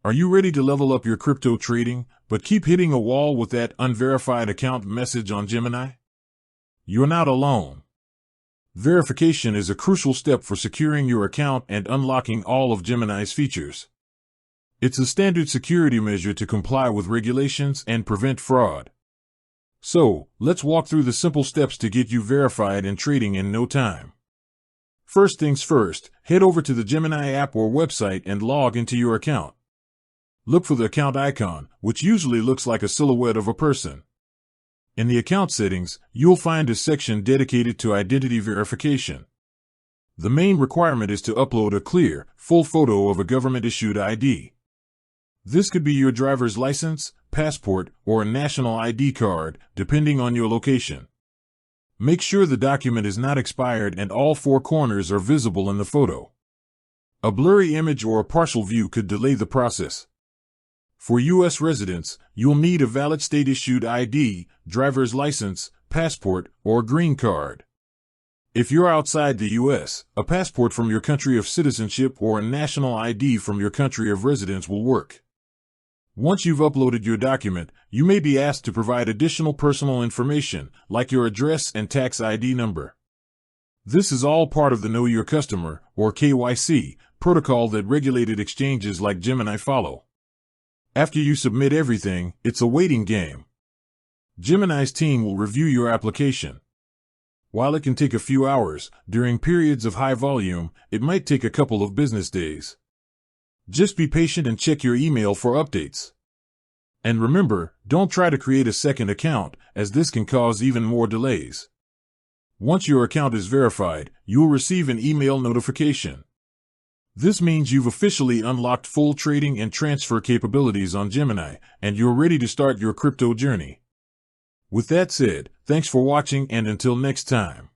Are you ready to level up your crypto trading, but keep hitting a wall with that unverified account message on Gemini? You're not alone. Verification is a crucial step for securing your account and unlocking all of Gemini's features. It's a standard security measure to comply with regulations and prevent fraud. So, let's walk through the simple steps to get you verified and trading in no time. First things first, head over to the Gemini app or website and log into your account. Look for the account icon, which usually looks like a silhouette of a person. In the account settings, you'll find a section dedicated to identity verification. The main requirement is to upload a clear, full photo of a government-issued ID. This could be your driver's license, passport, or a national ID card, depending on your location. Make sure the document is not expired and all four corners are visible in the photo. A blurry image or a partial view could delay the process. For U.S. residents, you'll need a valid state-issued ID, driver's license, passport, or green card. If you're outside the U.S., a passport from your country of citizenship or a national ID from your country of residence will work. Once you've uploaded your document, you may be asked to provide additional personal information, like your address and tax ID number. This is all part of the Know Your Customer, or KYC, protocol that regulated exchanges like Gemini follow. After you submit everything, it's a waiting game. Gemini's team will review your application. While it can take a few hours, during periods of high volume, it might take a couple of business days. Just be patient and check your email for updates. And remember, don't try to create a second account, as this can cause even more delays. Once your account is verified, you'll receive an email notification. This means you've officially unlocked full trading and transfer capabilities on Gemini, and you're ready to start your crypto journey. With that said, thanks for watching, and until next time.